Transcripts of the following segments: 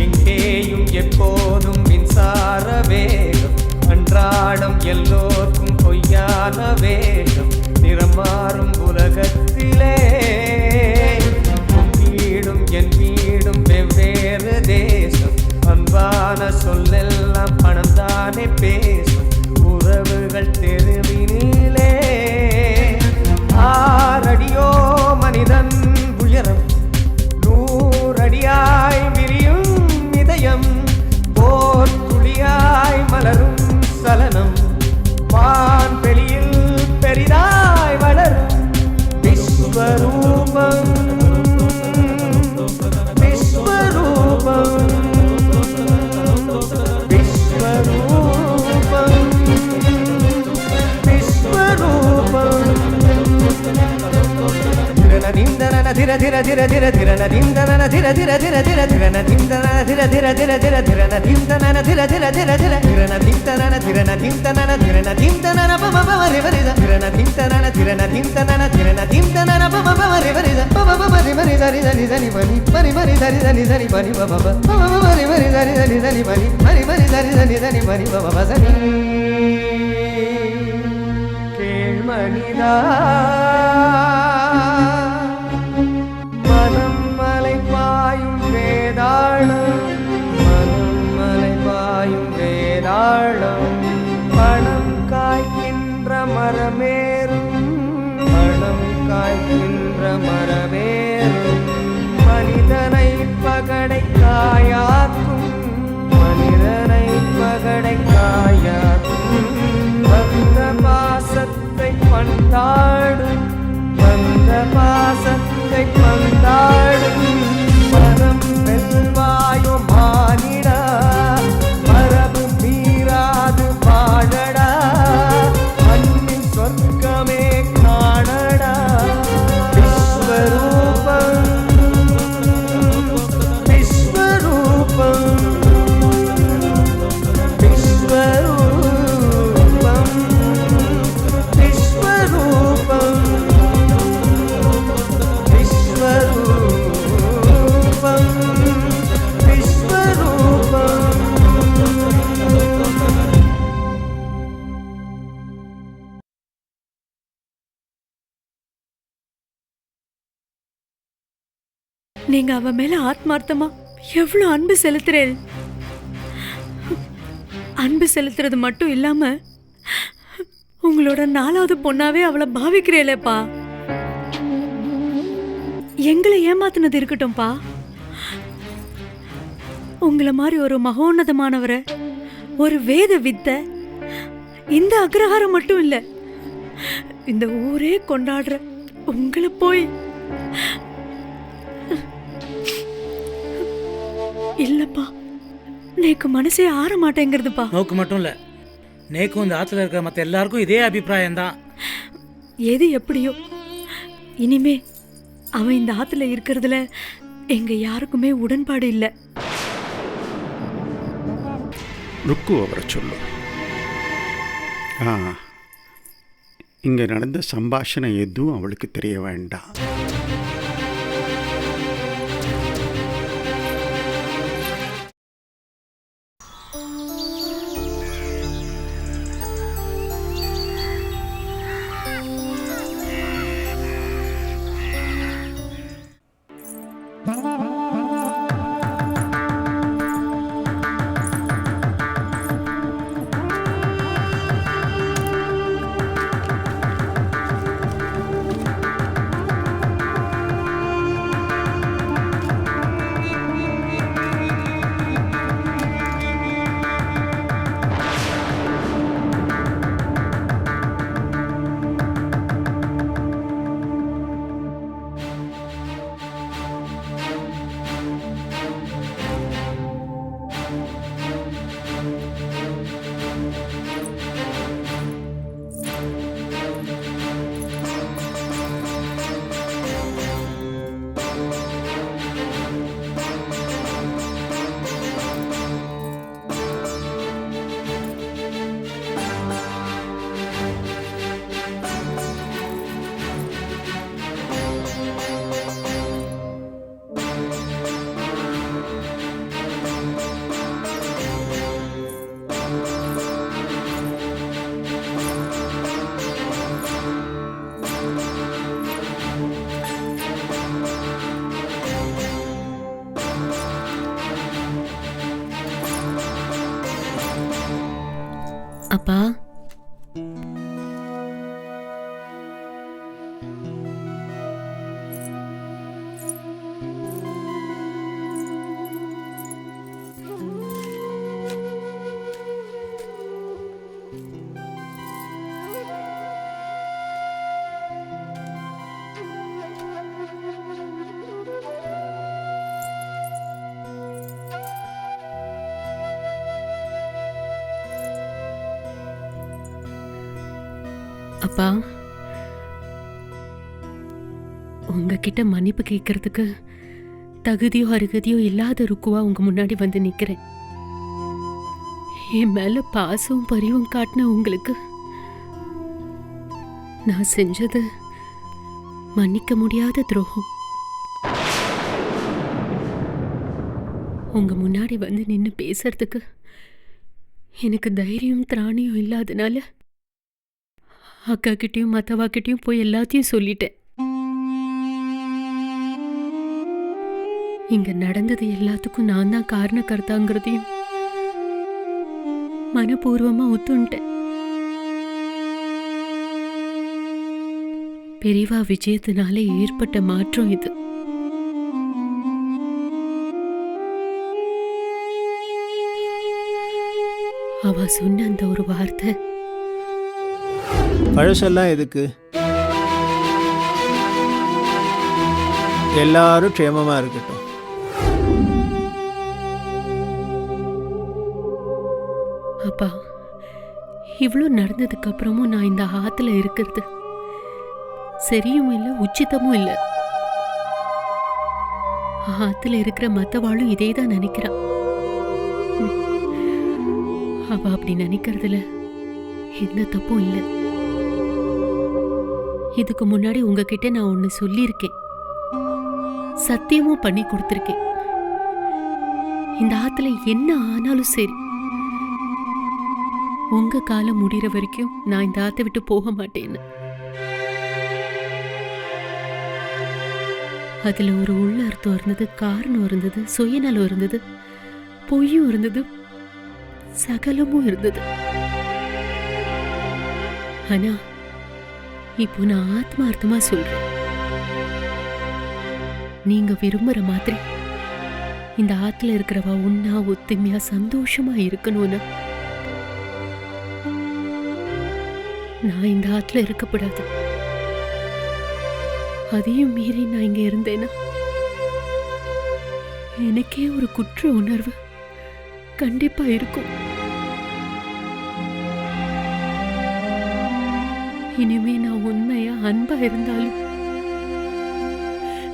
எங்கேயும் எப்போதும் மின்சார வேகம், அன்றாடம் எல்லோருக்கும் பொய்யான வேகம், நிறம் மாறும் உலகத்திலே வீடும் என் வீடும் வெவ்வேறு தேசம், அன்பான சொல்லெல்லாம் பணம் தானே பேசும், உறவுகள் தெருவினிலே 6 அடியோ மனிதன் உயரம், 100 அடியாய் விரியும் இதயம், போர் துளியாய் மலரும் சலனம், வான் வெளியில் பெரிதாய் வளரும் விஸ்வரூபம், விஸ்வரூபம், விஸ்வரூபம், விஸ்வரூபம். திரநதிந்தன திர திர திர திர திரநதிந்தன திர திர திர திர திரநதிந்தன திர திர திர திர திரநதிந்தன திர திர திர திர திரநதிந்தன திரநதிந்தன திரநதிந்தன பமபமரி வரித திரநதிந்தன திரநதிந்தன திரநதிந்தன பமபமரி வரித பமபமரி வரி தரி தரி தரி மணி மரி மரி தரி தரி தரி மணி பமப பமபமரி வரி தரி தரி தரி மணி மரி மரி தரி தரி தரி மணி பமப சனி கேள்மணிதா பணம் காய்க்கின்ற மரமேறும், பணம் காய்க்கின்ற மரமேறும், மனிதனை பகடை காயாக்கும், மனிதனை பகடை காயாக்கும், வந்த பாசத்தை பந்தாடும், வந்த பாசத்தை பந்தாடும், மனம் வெல்வாயோ மானிடா, மரபு மீறாது வாழடா, மண்ணின் சொர்க்கமே காணடா, விஸ்வரூபம், விஸ்வரூபம், விஸ்வரூபம், விஸ்வரூபம், விஸ்வரூபம், விஸ்வரூபம். நீங்க அவ மேல ஆத்மார்த்தமா எவ்வளவு அன்பு செலுத்துறேன். அன்பு செலுத்துறது மட்டும் இல்லாம உங்களோட 4வது பொண்ணாவே அவளை பாவிக்கிறேலேப்பா. எங்களை ஏமாத்தினது இருக்கட்டும்பா, உங்களை மாதிரி ஒரு மகோன்னதமானவரை, ஒரு வேத வித்த, இந்த அக்ரஹாரம் மட்டும் இல்ல, இந்த ஊரே கொண்டாடுற உங்களை போய் இல்லப்பா, நேக்கு மனசே ஆற மாட்டேங்கிறதுப்பா. நோக்கு மட்டும் இல்ல, நேக்கும் இந்த ஆத்துல இருக்கிற மற்ற எல்லாருக்கும் இதே அபிப்பிராயம் தான். எது எப்படியோ, இனிமே அவன் இந்த ஆத்துல இருக்கிறதுல எங்க யாருக்குமே உடன்பாடு இல்லை. ருக்கு அவரை சொல்லு. இங்கே நடந்த சம்பாஷணை எதுவும் அவளுக்கு தெரிய வேண்டாம். அப்பா, அப்பா, உங்ககிட்ட மன்னிப்பு கேட்கறதுக்கு தகுதியோ அருகதியோ இல்லாத ருக்குவா உங்க முன்னாடி வந்து நிக்கிறேன். என் மேல பாசம் பரிவும் காட்டின உங்களுக்கு நான் செஞ்சது மன்னிக்க முடியாத துரோகம். உங்க முன்னாடி வந்து நின்று பேசுறதுக்கு எனக்கு தைரியம் திராணியும் இல்லாதனால அக்கா கிட்டயும் மத்தவா கிட்டயும் போய் எல்லாத்தையும் சொல்லிட்டேன். இங்க நடந்தது எல்லாத்துக்கும் நான் தான் காரணக்கர்த்தாங்கிறதையும் மனப்பூர்வமா ஒத்துண்டேன். பெரியவா விஜயத்தினால ஏற்பட்ட மாற்றம் இது. அவ சொன்ன அந்த ஒரு வார்த்தை, பழசெல்லாம் எதுக்கு? எல்லாரும் க்ஷேமமா இருக்கட்டும். அப்பா, இவ்வளோ நடந்ததுக்கு அப்புறமும் நான் இந்த ஆத்துல இருக்கிறது சரியும் இல்லை, உச்சிதமும் இல்லை. ஆத்துல இருக்கிற மத்தவாளும் இதே தான் நினைக்கிறான். அவ அப்படி நினைக்கிறதுல எந்த தப்பும் இல்லை. இதுக்கு முன்னாடி உங்ககிட்ட நான் ஒன்னு சொல்லியிருக்கேன், சத்தியமும் பண்ணி கொடுத்திருக்கேன். இந்த ஆத்துல என்ன ஆனாலும் சரி, உங்க காலம் முடிகிற வரைக்கும் நான் இந்த ஆத்தை விட்டு போக மாட்டேன்னு. அதுல ஒரு உள்ள அர்த்தம் இருந்தது, காரணம் இருந்தது, சுயநலம் இருந்தது, பொய்யும் இருந்தது, சகலமும் இருந்தது. ஆனா இப்போ நான் ஆத்மார்த்தமா சொல்றேன், நீங்க விரும்புற மாதிரி இந்த ஆத்துல இருக்கிறவா ஒன்னா ஒத்துமையா சந்தோஷமா இருக்கணும்னு நான் இந்த ஆத்துல இருக்கப்படாது. அதையும் மீறி நான் இங்க இருந்தேன்னா எனக்கே ஒரு குற்ற உணர்வு கண்டிப்பா இருக்கும். இனிமே நான் உண்மையா அன்பா இருந்தாலும்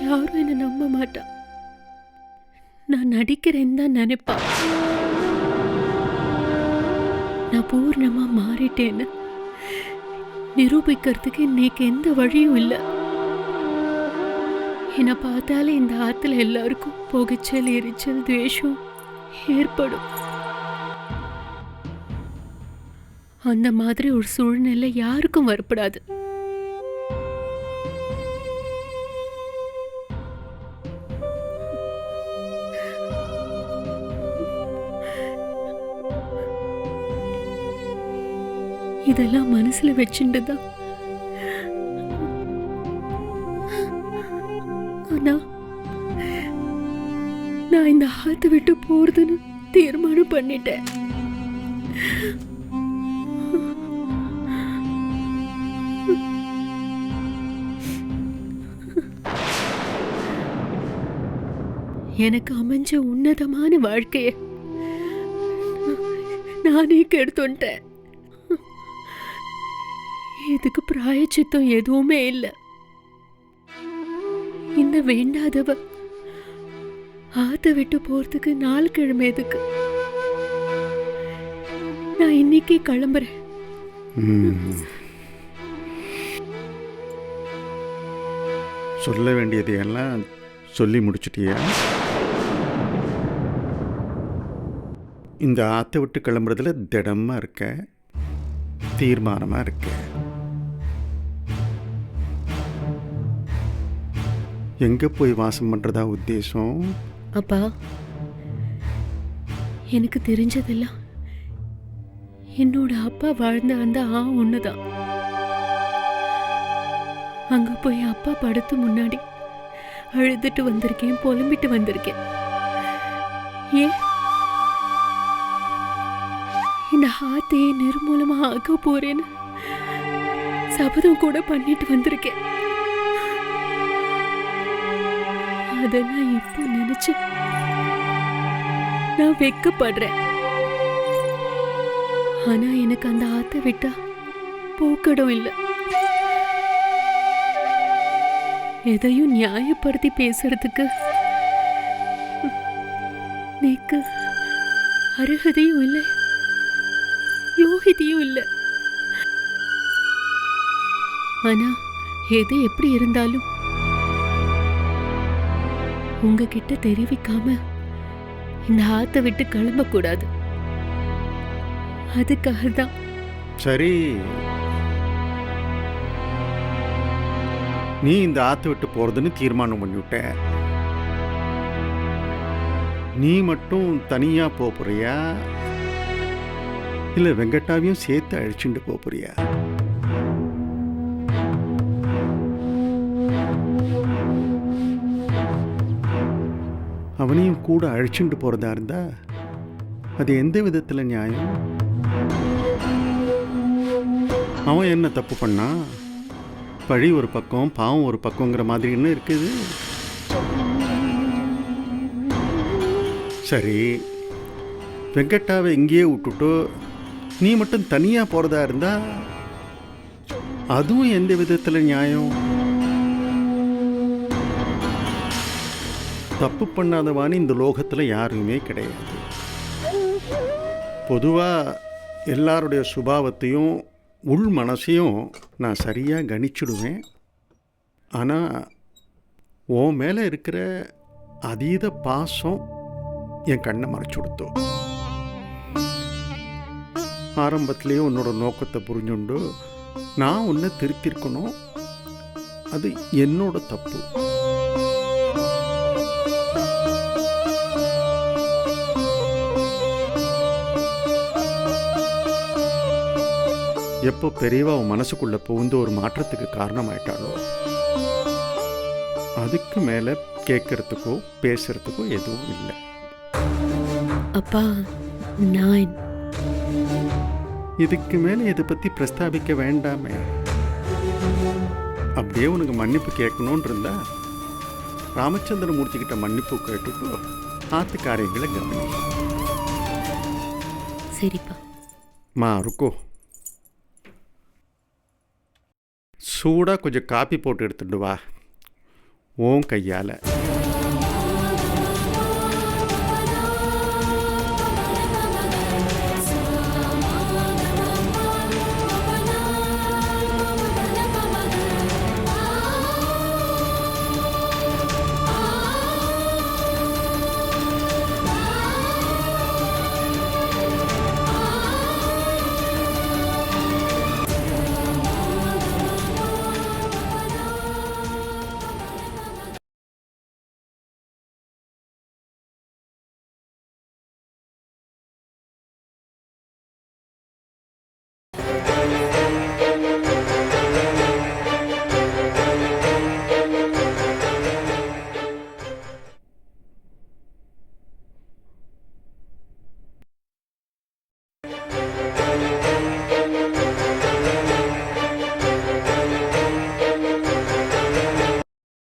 யாரும் என்ன நம்ப மாட்டா. நான் நடிக்கிறேன்னு தான் நினைப்பா. நான் பூர்ணமா மாறிட்டேன்னு நிரூபிக்கிறதுக்கு இன்னைக்கு எந்த வழியும் இல்லை. என்னை பார்த்தாலே இந்த ஆத்துல எல்லாருக்கும் புகைச்சல், எரிச்சல், துவேஷம் ஏற்படும். அந்த மாதிரி ஒரு சூழ்நிலை யாருக்கும் வரப்படாது. இதெல்லாம் மனசுல வச்சுட்டுதான் ஆனா நான் இந்த ஆத்தை விட்டு போறதுன்னு தீர்மானம் பண்ணிட்டேன். எனக்கு அமைஞ்ச உன்னதமான வாழ்க்கைய நானே கெடுத்துட்டேன். இதுக்கு பிராயச்சித்தம் எதுவுமே இல்லை. இந்த வேண்டாதவ ஆத்த விட்டு போறதுக்கு 4 கிழமை எதுக்கு? நான் இன்னைக்கு கிளம்புறேன். சொல்ல வேண்டியதையெல்லாம் சொல்லி முடிச்சிட்டியா? இந்த ஆற்றை விட்டு கிளம்புறதுல திடமாக இருக்க, தீர்மானமாக இருக்க. எங்கே போய் வாசம் பண்ணுறதா உத்தேசம்? அப்பா, எனக்கு தெரிஞ்சதெல்லாம் என்னோட அப்பா வாழ்ந்த அந்த ஒண்ணுதான். அங்க போய் அப்பா படுத்து முன்னாடி அழுதுட்டு வந்திருக்கேன், புலம்பிட்டு வந்திருக்கேன். ஏன் இந்த ஆத்தையே நிர்மூலமா ஆக்க போறேன்னு சபதம் கூட பண்ணிட்டு வந்திருக்கேன். அதெல்லாம் இப்போ நினைச்சு நான் வெக்கப்படுறேன். ஆனா எனக்கு அந்த ஆத்தை விட்டா போக்கடம் இல்லை. எதையும் நியாயப்படுத்தி பேசுறதுக்கு நீக்கு அருகதையும் இல்லை, யோகிதையும் இல்லை. ஆனா எது எப்படி இருந்தாலும் உங்ககிட்ட தெரிவிக்காம இந்த ஆத்தை விட்டு கிளம்ப கூடாது. அதுக்காக தான். சரி, நீ இந்த ஆற்று விட்டு போகிறதுன்னு தீர்மானம் பண்ணிவிட்ட. நீ மட்டும் தனியாக போறியா இல்லை வெங்கட்டாவையும் சேர்த்து அழிச்சுட்டு போறியா? அவனையும் கூட அழிச்சுட்டு போகிறதா இருந்தா அது எந்த விதத்தில் நியாயம்? அவன் என்ன தப்பு பண்ணா? பழி ஒரு பக்கம், பாவம் ஒரு பக்கங்கிற மாதிரி என்ன இருக்குது? சரி, வெங்கட்டாவை இங்கேயே விட்டுட்டு நீ மட்டும் தனியாக போகிறதா இருந்தா அதுவும் எந்த விதத்தில் நியாயம்? தப்பு பண்ணாதவான்னு இந்த லோகத்தில் யாருமே கிடையாது. பொதுவாக எல்லாருடைய சுபாவத்தையும் உள் மனசையும் நான் சரியாக கணிச்சிடுவேன். ஆனால் உன் மேலே இருக்கிற அதீத பாசம் என் கண்ணை மறைச்சு கொடுத்தோம். ஆரம்பத்திலேயே உன்னோட நோக்கத்தை புரிஞ்சுண்டு நான் உன்னை திருத்திருக்கணும். அது என்னோட தப்பு. எப்போ பெரியவா உன் மனசுக்குள்ளே புகுந்து ஒரு மாற்றத்துக்கு காரணமாயிட்டாலோ அதுக்கு மேலே கேட்கறதுக்கோ பேசுறதுக்கோ எதுவும் இல்லை. அப்பா, நான் இதுக்கு மேலே இதை பற்றி பிரஸ்தாபிக்க வேண்டாமே. அப்படியே உனக்கு மன்னிப்பு கேட்கணும்னு இருந்தா ராமச்சந்திரமூர்த்தி கிட்ட மன்னிப்பு கேட்டுக்கோ. ஆத்து காரியங்களை கவனி. சரிப்பா. இருக்கோ சூடாக கொஞ்சம் காப்பி போட்டு எடுத்துட்டு வா, உன் கையால்.